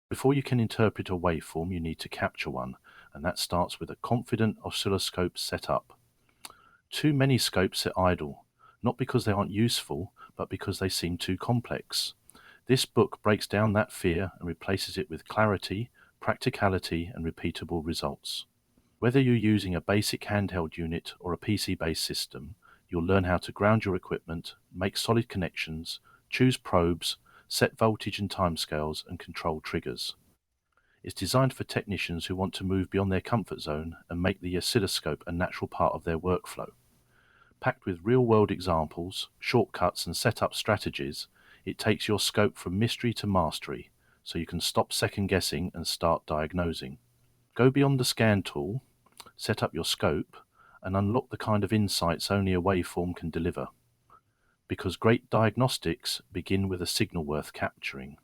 Before you can interpret a waveform, you need to capture one, and that starts with a confident oscilloscope setup. Too many scopes sit idle, not because they aren't useful, but because they seem too complex. This book breaks down that fear and replaces it with clarity, practicality, and repeatable results. Whether you're using a basic handheld unit or a PC-based system, you'll learn how to ground your equipment, make solid connections, choose probes, set voltage and timescales, and control triggers. It's designed for technicians who want to move beyond their comfort zone and make the oscilloscope a natural part of their workflow. Packed with real-world examples, shortcuts, and setup strategies, it takes your scope from mystery to mastery, so you can stop second-guessing and start diagnosing. Go beyond the scan tool, set up your scope, and unlock the kind of insights only a waveform can deliver. Because great diagnostics begin with a signal worth capturing.